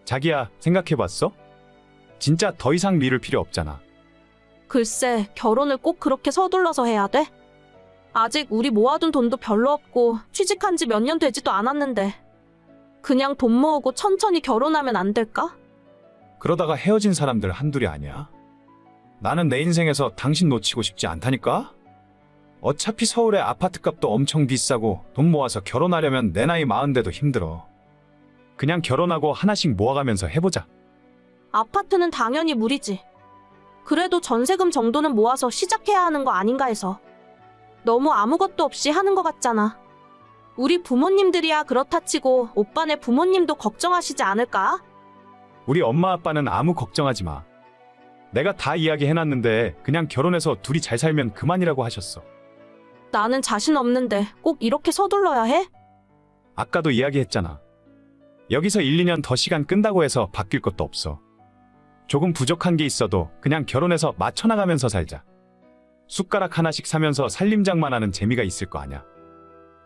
자기야, 생각해봤어? 진짜 더 이상 미룰 필요 없잖아. 글쎄, 결혼을 꼭 그렇게 서둘러서 해야 돼? 아직 우리 모아둔 돈도 별로 없고 취직한 지 몇 년 되지도 않았는데 그냥 돈 모으고 천천히 결혼하면 안 될까? 그러다가 헤어진 사람들 한둘이 아니야. 나는 내 인생에서 당신 놓치고 싶지 않다니까? 어차피 서울의 아파트값도 엄청 비싸고 돈 모아서 결혼하려면 내 나이 40대도 힘들어. 그냥 결혼하고 하나씩 모아가면서 해보자. 아파트는 당연히 무리지. 그래도 전세금 정도는 모아서 시작해야 하는 거 아닌가 해서. 너무 아무것도 없이 하는 것 같잖아. 우리 부모님들이야 그렇다 치고 오빠네 부모님도 걱정하시지 않을까? 우리 엄마 아빠는 아무 걱정하지 마. 내가 다 이야기해놨는데 그냥 결혼해서 둘이 잘 살면 그만이라고 하셨어. 나는 자신 없는데 꼭 이렇게 서둘러야 해? 아까도 이야기했잖아. 여기서 1, 2년 더 시간 끈다고 해서 바뀔 것도 없어. 조금 부족한 게 있어도 그냥 결혼해서 맞춰나가면서 살자. 숟가락 하나씩 사면서 살림장만하는 재미가 있을 거 아냐.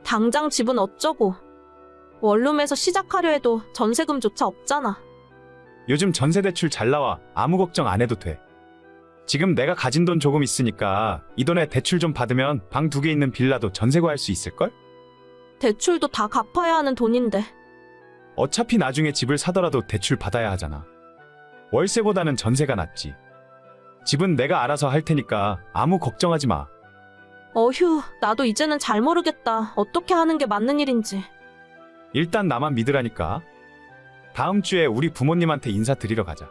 당장 집은 어쩌고. 원룸에서 시작하려 해도 전세금조차 없잖아. 요즘 전세대출 잘 나와. 아무 걱정 안 해도 돼. 지금 내가 가진 돈 조금 있으니까 이 돈에 대출 좀 받으면 방 2개 있는 빌라도 전세 구할 수 있을걸? 대출도 다 갚아야 하는 돈인데. 어차피 나중에 집을 사더라도 대출 받아야 하잖아. 월세보다는 전세가 낫지. 집은 내가 알아서 할 테니까 아무 걱정하지 마. 어휴, 나도 이제는 잘 모르겠다. 어떻게 하는 게 맞는 일인지. 일단 나만 믿으라니까. 다음 주에 우리 부모님한테 인사드리러 가자.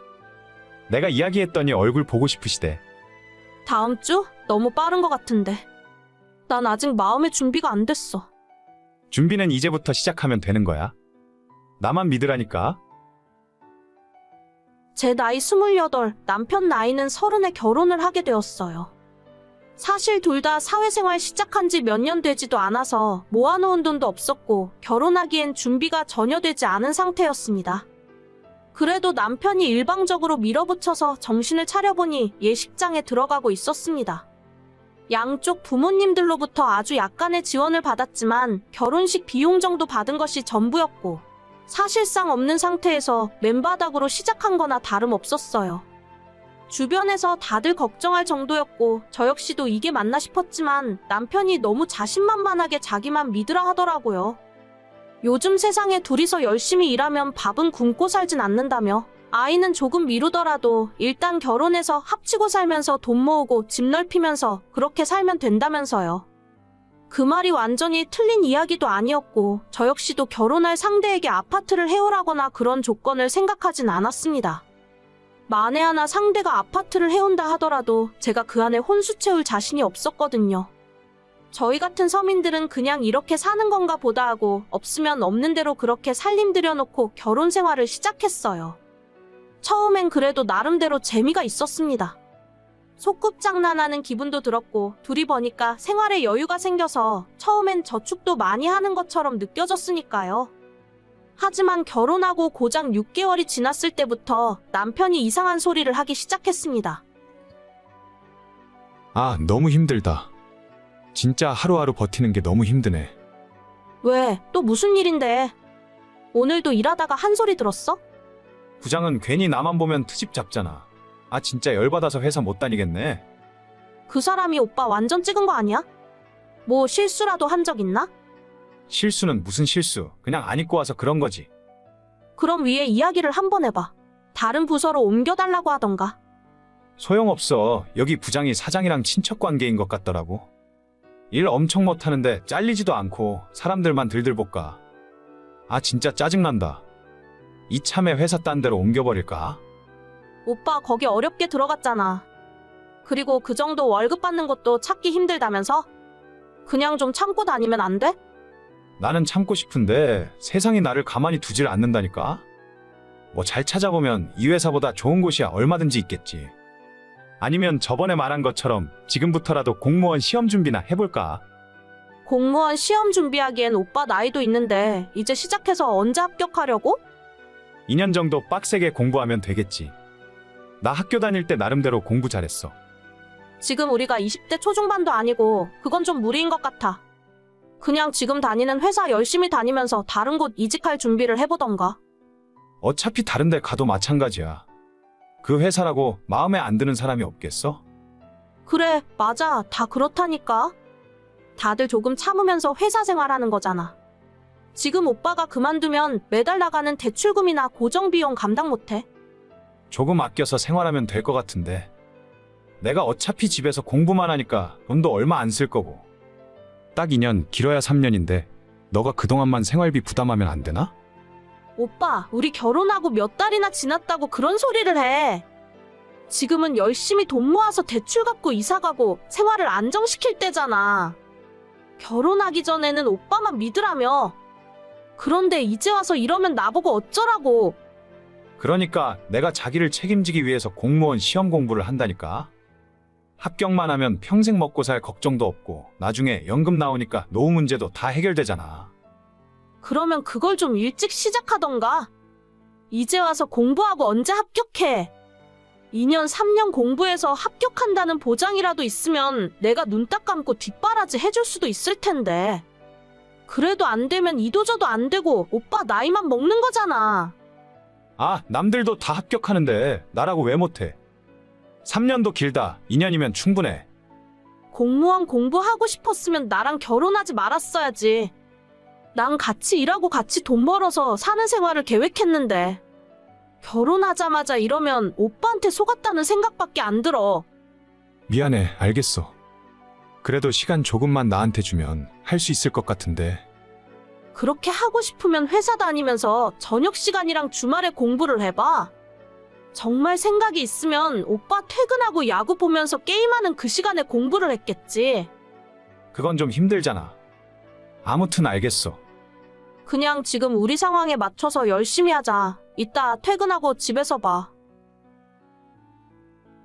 내가 이야기했더니 얼굴 보고 싶으시대. 다음 주? 너무 빠른 것 같은데. 난 아직 마음의 준비가 안 됐어. 준비는 이제부터 시작하면 되는 거야. 나만 믿으라니까. 제 나이 28, 남편 나이는 30에 결혼을 하게 되었어요. 사실 둘 다 사회생활 시작한 지 몇 년 되지도 않아서 모아놓은 돈도 없었고 결혼하기엔 준비가 전혀 되지 않은 상태였습니다. 그래도 남편이 일방적으로 밀어붙여서 정신을 차려보니 예식장에 들어가고 있었습니다. 양쪽 부모님들로부터 아주 약간의 지원을 받았지만 결혼식 비용 정도 받은 것이 전부였고 사실상 없는 상태에서 맨바닥으로 시작한 거나 다름없었어요. 주변에서 다들 걱정할 정도였고 저 역시도 이게 맞나 싶었지만 남편이 너무 자신만만하게 자기만 믿으라 하더라고요. 요즘 세상에 둘이서 열심히 일하면 밥은 굶고 살진 않는다며 아이는 조금 미루더라도 일단 결혼해서 합치고 살면서 돈 모으고 집 넓히면서 그렇게 살면 된다면서요. 그 말이 완전히 틀린 이야기도 아니었고 저 역시도 결혼할 상대에게 아파트를 해오라거나 그런 조건을 생각하진 않았습니다. 만에 하나 상대가 아파트를 해온다 하더라도 제가 그 안에 혼수 채울 자신이 없었거든요. 저희 같은 서민들은 그냥 이렇게 사는 건가 보다 하고 없으면 없는 대로 그렇게 살림 들여놓고 결혼 생활을 시작했어요. 처음엔 그래도 나름대로 재미가 있었습니다. 소꿉장난하는 기분도 들었고 둘이 버니까 생활에 여유가 생겨서 처음엔 저축도 많이 하는 것처럼 느껴졌으니까요. 하지만 결혼하고 고작 6개월이 지났을 때부터 남편이 이상한 소리를 하기 시작했습니다. 아, 너무 힘들다. 진짜 하루하루 버티는 게 너무 힘드네. 왜? 또 무슨 일인데? 오늘도 일하다가 한 소리 들었어? 부장은 괜히 나만 보면 트집 잡잖아. 아, 진짜 열받아서 회사 못 다니겠네. 그 사람이 오빠 완전 찍은 거 아니야? 뭐 실수라도 한 적 있나? 실수는 무슨 실수. 그냥 안 입고 와서 그런 거지. 그럼 위에 이야기를 한번 해봐. 다른 부서로 옮겨달라고 하던가. 소용없어. 여기 부장이 사장이랑 친척 관계인 것 같더라고. 일 엄청 못하는데 잘리지도 않고 사람들만 들들 볶아. 아, 진짜 짜증난다. 이참에 회사 딴 데로 옮겨버릴까? 오빠 거기 어렵게 들어갔잖아. 그리고 그 정도 월급 받는 것도 찾기 힘들다면서? 그냥 좀 참고 다니면 안 돼? 나는 참고 싶은데 세상이 나를 가만히 두질 않는다니까? 뭐 잘 찾아보면 이 회사보다 좋은 곳이야 얼마든지 있겠지. 아니면 저번에 말한 것처럼 지금부터라도 공무원 시험 준비나 해볼까? 공무원 시험 준비하기엔 오빠 나이도 있는데 이제 시작해서 언제 합격하려고? 2년 정도 빡세게 공부하면 되겠지. 나 학교 다닐 때 나름대로 공부 잘했어. 지금 우리가 20대 초중반도 아니고 그건 좀 무리인 것 같아. 그냥 지금 다니는 회사 열심히 다니면서 다른 곳 이직할 준비를 해보던가. 어차피 다른 데 가도 마찬가지야. 그 회사라고 마음에 안 드는 사람이 없겠어? 그래, 맞아. 다 그렇다니까. 다들 조금 참으면서 회사 생활하는 거잖아. 지금 오빠가 그만두면 매달 나가는 대출금이나 고정비용 감당 못해. 조금 아껴서 생활하면 될 것 같은데. 내가 어차피 집에서 공부만 하니까 돈도 얼마 안 쓸 거고. 딱 2년, 길어야 3년인데 너가 그동안만 생활비 부담하면 안 되나? 오빠, 우리 결혼하고 몇 달이나 지났다고 그런 소리를 해. 지금은 열심히 돈 모아서 대출 갚고 이사 가고 생활을 안정시킬 때잖아. 결혼하기 전에는 오빠만 믿으라며. 그런데 이제 와서 이러면 나보고 어쩌라고. 그러니까 내가 자기를 책임지기 위해서 공무원 시험 공부를 한다니까. 합격만 하면 평생 먹고 살 걱정도 없고 나중에 연금 나오니까 노후 문제도 다 해결되잖아. 그러면 그걸 좀 일찍 시작하던가. 이제 와서 공부하고 언제 합격해. 2년, 3년 공부해서 합격한다는 보장이라도 있으면 내가 눈 딱 감고 뒷바라지 해줄 수도 있을 텐데. 그래도 안 되면 이도저도 안 되고 오빠 나이만 먹는 거잖아. 아, 남들도 다 합격하는데 나라고 왜 못해? 3년도 길다. 2년이면 충분해. 공무원 공부하고 싶었으면 나랑 결혼하지 말았어야지. 난 같이 일하고 같이 돈 벌어서 사는 생활을 계획했는데. 결혼하자마자 이러면 오빠한테 속았다는 생각밖에 안 들어. 미안해, 알겠어. 그래도 시간 조금만 나한테 주면 할 수 있을 것 같은데. 그렇게 하고 싶으면 회사 다니면서 저녁 시간이랑 주말에 공부를 해봐. 정말 생각이 있으면 오빠 퇴근하고 야구 보면서 게임하는 그 시간에 공부를 했겠지. 그건 좀 힘들잖아. 아무튼 알겠어. 그냥 지금 우리 상황에 맞춰서 열심히 하자. 이따 퇴근하고 집에서 봐.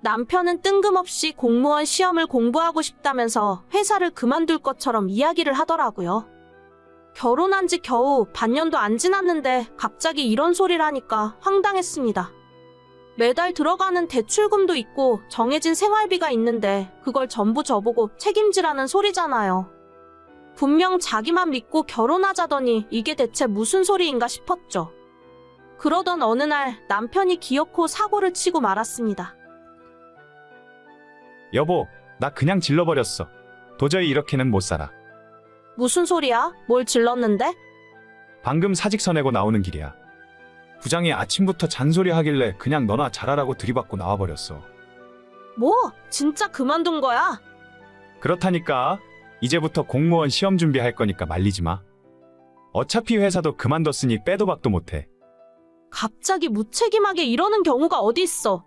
남편은 뜬금없이 공무원 시험을 공부하고 싶다면서 회사를 그만둘 것처럼 이야기를 하더라고요. 결혼한 지 겨우 반년도 안 지났는데 갑자기 이런 소리를 하니까 황당했습니다. 매달 들어가는 대출금도 있고 정해진 생활비가 있는데 그걸 전부 저보고 책임지라는 소리잖아요. 분명 자기만 믿고 결혼하자더니 이게 대체 무슨 소리인가 싶었죠. 그러던 어느 날 남편이 기어코 사고를 치고 말았습니다. 여보, 나 그냥 질러버렸어. 도저히 이렇게는 못 살아. 무슨 소리야? 뭘 질렀는데? 방금 사직서 내고 나오는 길이야. 부장이 아침부터 잔소리 하길래 그냥 너나 잘하라고 들이받고 나와버렸어. 뭐? 진짜 그만둔 거야? 그렇다니까. 이제부터 공무원 시험 준비할 거니까 말리지 마. 어차피 회사도 그만뒀으니 빼도 박도 못해. 갑자기 무책임하게 이러는 경우가 어디 있어?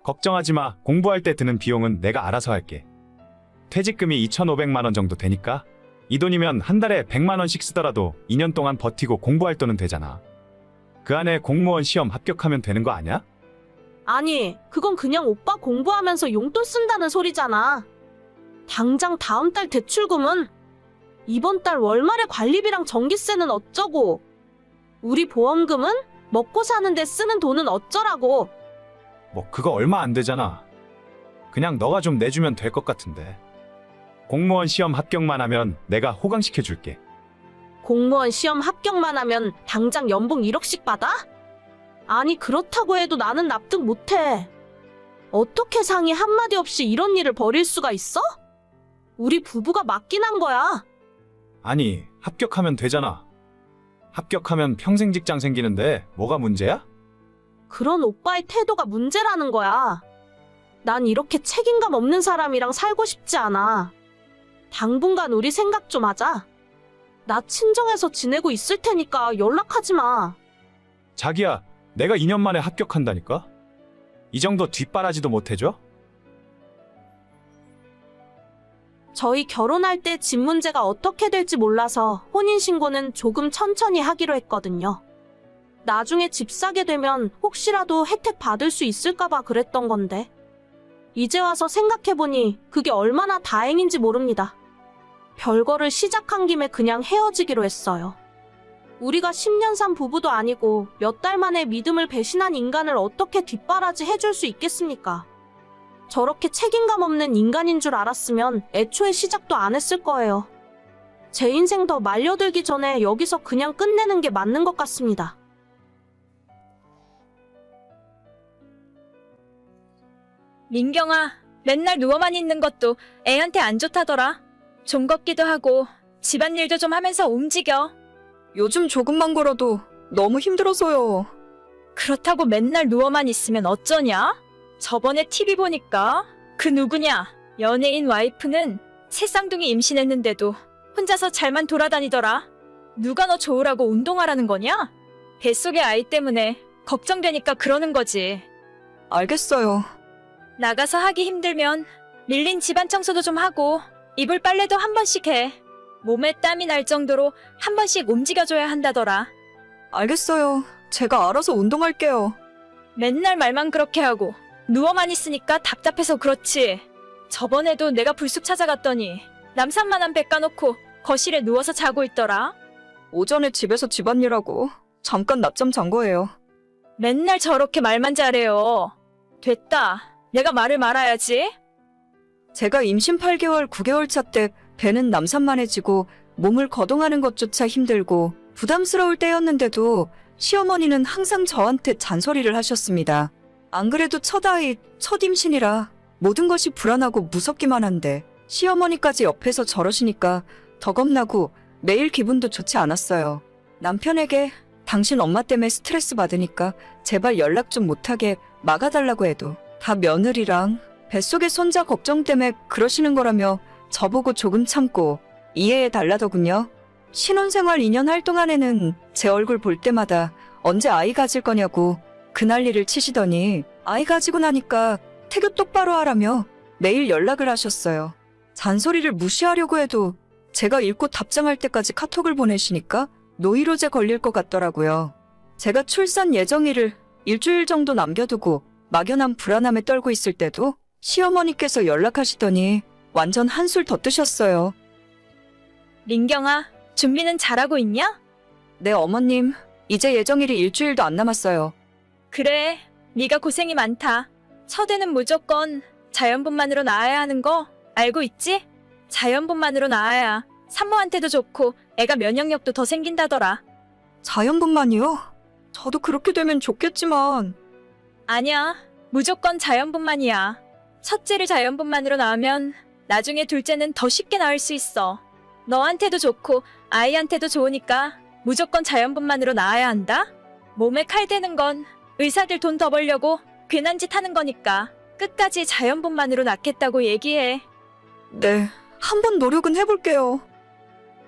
걱정하지 마. 공부할 때 드는 비용은 내가 알아서 할게. 퇴직금이 2,500만 원 정도 되니까 이 돈이면 한 달에 100만 원씩 쓰더라도 2년 동안 버티고 공부할 돈은 되잖아. 그 안에 공무원 시험 합격하면 되는 거 아니야? 아니, 그건 그냥 오빠 공부하면서 용돈 쓴다는 소리잖아. 당장 다음 달 대출금은? 이번 달 월말에 관리비랑 전기세는 어쩌고? 우리 보험금은? 먹고 사는데 쓰는 돈은 어쩌라고? 뭐 그거 얼마 안 되잖아. 그냥 너가 좀 내주면 될 것 같은데. 공무원 시험 합격만 하면 내가 호강시켜 줄게. 공무원 시험 합격만 하면 당장 연봉 1억씩 받아? 아니, 그렇다고 해도 나는 납득 못해. 어떻게 상의 한마디 없이 이런 일을 벌일 수가 있어? 우리 부부가 맞긴 한 거야. 아니, 합격하면 되잖아. 합격하면 평생 직장 생기는데 뭐가 문제야? 그런 오빠의 태도가 문제라는 거야. 난 이렇게 책임감 없는 사람이랑 살고 싶지 않아. 당분간 우리 생각 좀 하자. 나 친정에서 지내고 있을 테니까 연락하지 마. 자기야, 내가 2년 만에 합격한다니까? 이 정도 뒷바라지도 못 해줘? 저희 결혼할 때 집 문제가 어떻게 될지 몰라서 혼인신고는 조금 천천히 하기로 했거든요. 나중에 집 사게 되면 혹시라도 혜택 받을 수 있을까봐 그랬던 건데. 이제 와서 생각해보니 그게 얼마나 다행인지 모릅니다. 별거를 시작한 김에 그냥 헤어지기로 했어요. 우리가 10년 산 부부도 아니고 몇 달 만에 믿음을 배신한 인간을 어떻게 뒷바라지 해줄 수 있겠습니까? 저렇게 책임감 없는 인간인 줄 알았으면 애초에 시작도 안 했을 거예요. 제 인생 더 말려들기 전에 여기서 그냥 끝내는 게 맞는 것 같습니다. 민경아, 맨날 누워만 있는 것도 애한테 안 좋다더라. 좀 걷기도 하고 집안일도 좀 하면서 움직여. 요즘 조금만 걸어도 너무 힘들어서요. 그렇다고 맨날 누워만 있으면 어쩌냐? 저번에 TV 보니까 그 누구냐? 연예인 와이프는 새 쌍둥이 임신했는데도 혼자서 잘만 돌아다니더라. 누가 너 좋으라고 운동하라는 거냐? 뱃속의 아이 때문에 걱정되니까 그러는 거지. 알겠어요. 나가서 하기 힘들면 밀린 집안 청소도 좀 하고 이불 빨래도 한 번씩 해. 몸에 땀이 날 정도로 한 번씩 움직여줘야 한다더라. 알겠어요. 제가 알아서 운동할게요. 맨날 말만 그렇게 하고 누워만 있으니까 답답해서 그렇지. 저번에도 내가 불쑥 찾아갔더니 남산만한 배 까놓고 거실에 누워서 자고 있더라. 오전에 집에서 집안일하고 잠깐 낮잠 잔 거예요. 맨날 저렇게 말만 잘해요. 됐다. 내가 말을 말아야지. 제가 임신 8개월, 9개월 차 때 배는 남산만해지고 몸을 거동하는 것조차 힘들고 부담스러울 때였는데도 시어머니는 항상 저한테 잔소리를 하셨습니다. 안 그래도 첫 아이, 첫 임신이라 모든 것이 불안하고 무섭기만 한데 시어머니까지 옆에서 저러시니까 더 겁나고 매일 기분도 좋지 않았어요. 남편에게 당신 엄마 때문에 스트레스 받으니까 제발 연락 좀 못하게 막아달라고 해도 다 며느리랑 뱃속의 손자 걱정 때문에 그러시는 거라며 저보고 조금 참고 이해해 달라더군요. 신혼생활 2년 할 동안에는 제 얼굴 볼 때마다 언제 아이 가질 거냐고 그 난리를 치시더니 아이 가지고 나니까 태교 똑바로 하라며 매일 연락을 하셨어요. 잔소리를 무시하려고 해도 제가 읽고 답장할 때까지 카톡을 보내시니까 노이로제 걸릴 것 같더라고요. 제가 출산 예정일을 일주일 정도 남겨두고 막연한 불안함에 떨고 있을 때도 시어머니께서 연락하시더니 완전 한술 더 뜨셨어요. 민경아, 준비는 잘하고 있냐? 네, 어머님. 이제 예정일이 일주일도 안 남았어요. 그래, 네가 고생이 많다. 첫애는 무조건 자연분만으로 낳아야 하는 거 알고 있지? 자연분만으로 낳아야 산모한테도 좋고 애가 면역력도 더 생긴다더라. 자연분만이요? 저도 그렇게 되면 좋겠지만 아니야, 무조건 자연분만이야. 첫째를 자연분만으로 낳으면 나중에 둘째는 더 쉽게 낳을 수 있어. 너한테도 좋고 아이한테도 좋으니까 무조건 자연분만으로 낳아야 한다. 몸에 칼 대는 건 의사들 돈 더 벌려고 괜한 짓 하는 거니까 끝까지 자연분만으로 낳겠다고 얘기해. 네, 한번 노력은 해볼게요.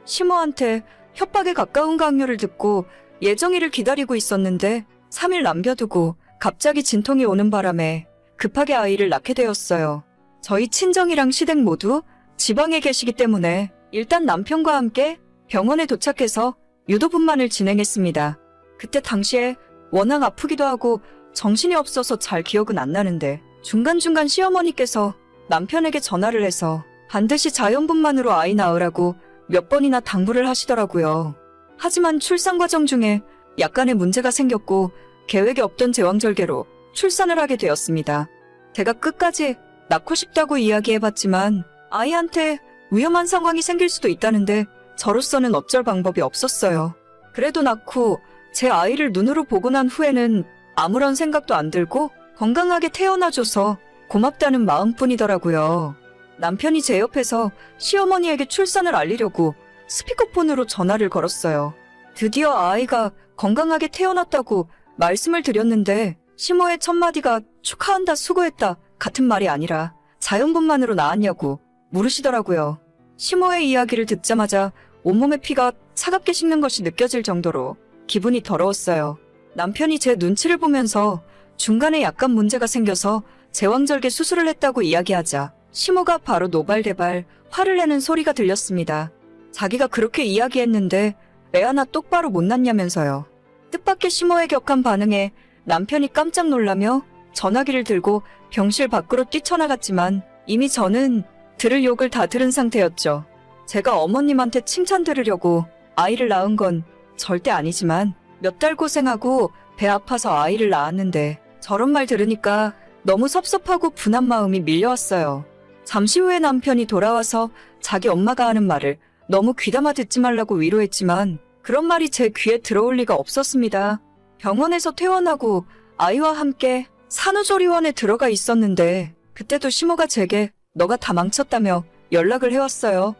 시모한테 협박에 가까운 강요를 듣고 예정일을 기다리고 있었는데 3일 남겨두고 갑자기 진통이 오는 바람에 급하게 아이를 낳게 되었어요. 저희 친정이랑 시댁 모두 지방에 계시기 때문에 일단 남편과 함께 병원에 도착해서 유도분만을 진행했습니다. 그때 당시에 워낙 아프기도 하고 정신이 없어서 잘 기억은 안 나는데 중간중간 시어머니께서 남편에게 전화를 해서 반드시 자연분만으로 아이 낳으라고 몇 번이나 당부를 하시더라고요. 하지만 출산 과정 중에 약간의 문제가 생겼고 계획에 없던 제왕절개로 출산을 하게 되었습니다. 제가 끝까지 낳고 싶다고 이야기해봤지만 아이한테 위험한 상황이 생길 수도 있다는데 저로서는 어쩔 방법이 없었어요. 그래도 낳고 제 아이를 눈으로 보고 난 후에는 아무런 생각도 안 들고 건강하게 태어나줘서 고맙다는 마음뿐이더라고요. 남편이 제 옆에서 시어머니에게 출산을 알리려고 스피커폰으로 전화를 걸었어요. 드디어 아이가 건강하게 태어났다고 말씀을 드렸는데 시모의 첫 마디가 축하한다, 수고했다 같은 말이 아니라 자연분만으로 낳았냐고 물으시더라고요. 시모의 이야기를 듣자마자 온몸의 피가 차갑게 식는 것이 느껴질 정도로 기분이 더러웠어요. 남편이 제 눈치를 보면서 중간에 약간 문제가 생겨서 제왕절개 수술을 했다고 이야기하자 시모가 바로 노발대발 화를 내는 소리가 들렸습니다. 자기가 그렇게 이야기했는데 애 하나 똑바로 못 낳냐면서요. 뜻밖의 시모의 격한 반응에 남편이 깜짝 놀라며 전화기를 들고 병실 밖으로 뛰쳐나갔지만 이미 저는 들을 욕을 다 들은 상태였죠. 제가 어머님한테 칭찬 들으려고 아이를 낳은 건 절대 아니지만 몇 달 고생하고 배 아파서 아이를 낳았는데 저런 말 들으니까 너무 섭섭하고 분한 마음이 밀려왔어요. 잠시 후에 남편이 돌아와서 자기 엄마가 하는 말을 너무 귀담아 듣지 말라고 위로했지만 그런 말이 제 귀에 들어올 리가 없었습니다. 병원에서 퇴원하고 아이와 함께 산후조리원에 들어가 있었는데 그때도 시모가 제게 너가 다 망쳤다며 연락을 해왔어요.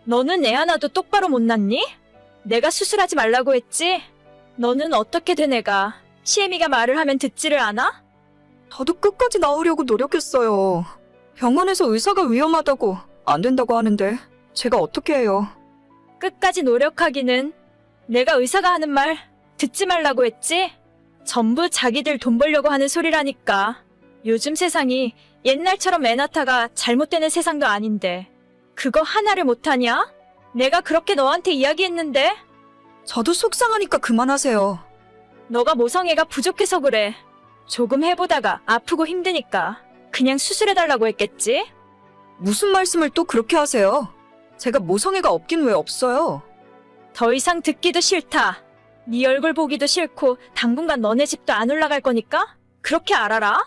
너는 애 하나도 똑바로 못 낳니? 내가 수술하지 말라고 했지? 너는 어떻게 된 애가 시애미가 말을 하면 듣지를 않아? 저도 끝까지 나오려고 노력했어요. 병원에서 의사가 위험하다고 안 된다고 하는데 제가 어떻게 해요? 끝까지 노력하기는 내가 의사가 하는 말 듣지 말라고 했지? 전부 자기들 돈 벌려고 하는 소리라니까. 요즘 세상이 옛날처럼 애 낳다가 잘못되는 세상도 아닌데 그거 하나를 못하냐? 내가 그렇게 너한테 이야기했는데 저도 속상하니까 그만하세요. 너가 모성애가 부족해서 그래. 조금 해보다가 아프고 힘드니까 그냥 수술해달라고 했겠지? 무슨 말씀을 또 그렇게 하세요? 제가 모성애가 없긴 왜 없어요? 더 이상 듣기도 싫다. 네 얼굴 보기도 싫고 당분간 너네 집도 안 올라갈 거니까 그렇게 알아라.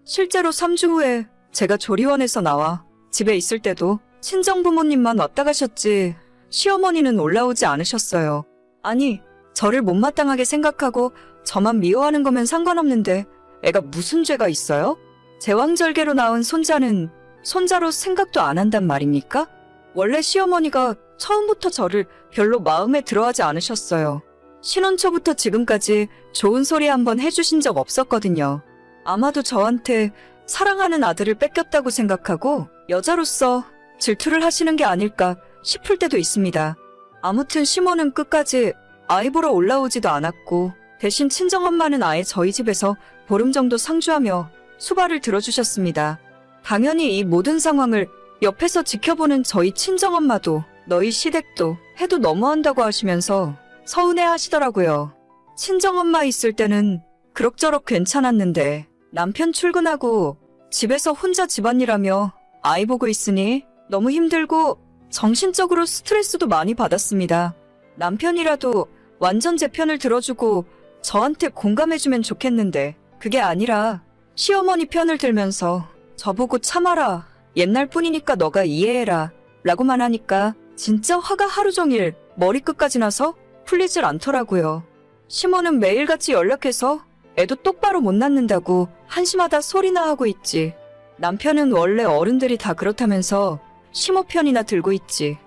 실제로 3주 후에 제가 조리원에서 나와 집에 있을 때도 친정부모님만 왔다 가셨지 시어머니는 올라오지 않으셨어요. 아니, 저를 못마땅하게 생각하고 저만 미워하는 거면 상관없는데 애가 무슨 죄가 있어요? 제왕절개로 낳은 손자는 손자로 생각도 안 한단 말입니까? 원래 시어머니가 처음부터 저를 별로 마음에 들어하지 않으셨어요. 신혼 초부터 지금까지 좋은 소리 한번 해주신 적 없었거든요. 아마도 저한테 사랑하는 아들을 뺏겼다고 생각하고 여자로서 질투를 하시는 게 아닐까 싶을 때도 있습니다. 아무튼 시모는 끝까지 아이 보러 올라오지도 않았고 대신 친정엄마는 아예 저희 집에서 보름 정도 상주하며 수발을 들어주셨습니다. 당연히 이 모든 상황을 옆에서 지켜보는 저희 친정엄마도 너희 시댁도 해도 너무한다고 하시면서 서운해 하시더라고요. 친정엄마 있을 때는 그럭저럭 괜찮았는데 남편 출근하고 집에서 혼자 집안일하며 아이 보고 있으니 너무 힘들고 정신적으로 스트레스도 많이 받았습니다. 남편이라도 완전 제 편을 들어주고 저한테 공감해주면 좋겠는데 그게 아니라 시어머니 편을 들면서 저보고 참아라, 옛날 뿐이니까 너가 이해해라 라고만 하니까 진짜 화가 하루 종일 머리끝까지 나서 풀리질 않더라고요. 시모는 매일같이 연락해서 애도 똑바로 못 낳는다고 한심하다 소리나 하고 있지. 남편은 원래 어른들이 다 그렇다면서 시모 편이나 들고 있지.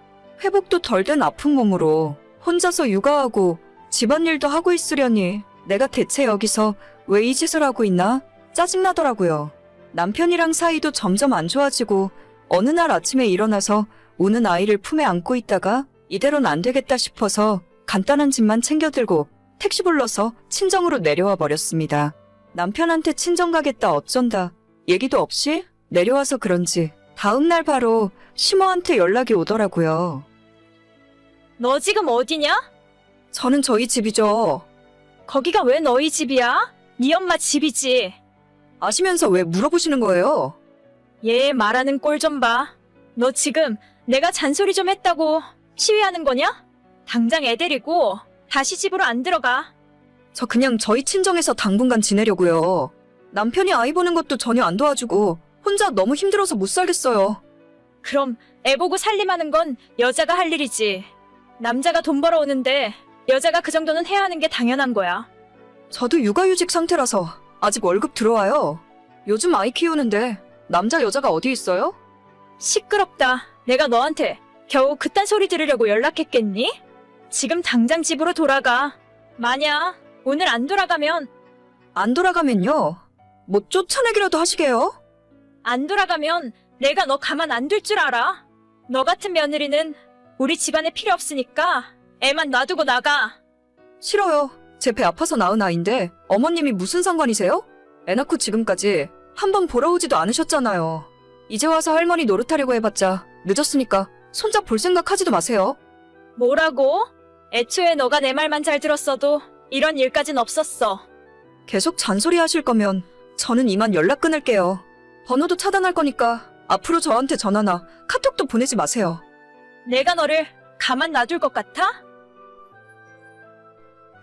회복도 덜 된 아픈 몸으로 혼자서 육아하고 집안일도 하고 있으려니 내가 대체 여기서 왜 이 짓을 하고 있나 짜증나더라고요. 남편이랑 사이도 점점 안 좋아지고 어느 날 아침에 일어나서 우는 아이를 품에 안고 있다가 이대로는 안 되겠다 싶어서 간단한 짐만 챙겨들고 택시 불러서 친정으로 내려와 버렸습니다. 남편한테 친정 가겠다 어쩐다 얘기도 없이 내려와서 그런지 다음 날 바로 시모한테 연락이 오더라고요. 너 지금 어디냐? 저는 저희 집이죠. 거기가 왜 너희 집이야? 네 엄마 집이지. 아시면서 왜 물어보시는 거예요? 얘 말하는 꼴 좀 봐. 너 지금 내가 잔소리 좀 했다고 시위하는 거냐? 당장 애 데리고 다시 집으로 안 들어가. 저 그냥 저희 친정에서 당분간 지내려고요. 남편이 아이 보는 것도 전혀 안 도와주고 혼자 너무 힘들어서 못 살겠어요. 그럼 애 보고 살림하는 건 여자가 할 일이지. 남자가 돈 벌어오는데 여자가 그 정도는 해야 하는 게 당연한 거야. 저도 육아휴직 상태라서 아직 월급 들어와요. 요즘 아이 키우는데 남자 여자가 어디 있어요? 시끄럽다. 내가 너한테 겨우 그딴 소리 들으려고 연락했겠니? 지금 당장 집으로 돌아가. 만약 오늘 안 돌아가면 안 돌아가면요? 뭐 쫓아내기라도 하시게요? 안 돌아가면 내가 너 가만 안 둘 줄 알아. 너 같은 며느리는 우리 집안에 필요 없으니까 애만 놔두고 나가. 싫어요. 제 배 아파서 낳은 아이인데 어머님이 무슨 상관이세요? 애 낳고 지금까지 한 번 보러 오지도 않으셨잖아요. 이제 와서 할머니 노릇하려고 해봤자 늦었으니까 손자 볼 생각 하지도 마세요. 뭐라고? 애초에 너가 내 말만 잘 들었어도 이런 일까진 없었어. 계속 잔소리 하실 거면 저는 이만 연락 끊을게요. 번호도 차단할 거니까 앞으로 저한테 전화나 카톡도 보내지 마세요. 내가 너를 가만 놔둘 것 같아?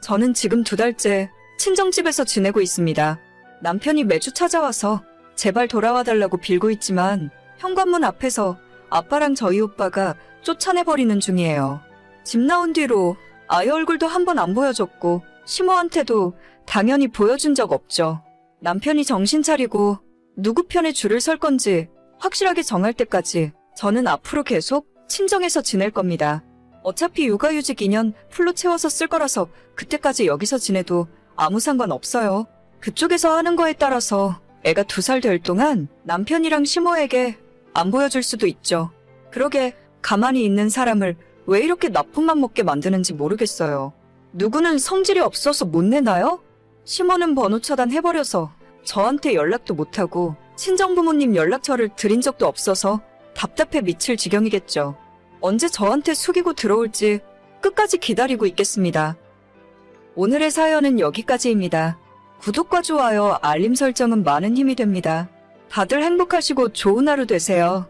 저는 지금 2달째 친정집에서 지내고 있습니다. 남편이 매주 찾아와서 제발 돌아와달라고 빌고 있지만 현관문 앞에서 아빠랑 저희 오빠가 쫓아내버리는 중이에요. 집 나온 뒤로 아이 얼굴도 한 번 안 보여줬고 시모한테도 당연히 보여준 적 없죠. 남편이 정신 차리고 누구 편에 줄을 설 건지 확실하게 정할 때까지 저는 앞으로 계속 친정에서 지낼 겁니다. 어차피 육아휴직 2년 풀로 채워서 쓸 거라서 그때까지 여기서 지내도 아무 상관 없어요. 그쪽에서 하는 거에 따라서 애가 2살 될 동안 남편이랑 시모에게 안 보여줄 수도 있죠. 그러게 가만히 있는 사람을 왜 이렇게 나쁜 맘 먹게 만드는지 모르겠어요. 누구는 성질이 없어서 못 내나요? 시모는 번호 차단해버려서 저한테 연락도 못하고 친정부모님 연락처를 드린 적도 없어서 답답해 미칠 지경이겠죠. 언제 저한테 숙이고 들어올지 끝까지 기다리고 있겠습니다. 오늘의 사연은 여기까지입니다. 구독과 좋아요, 알림 설정은 많은 힘이 됩니다. 다들 행복하시고 좋은 하루 되세요.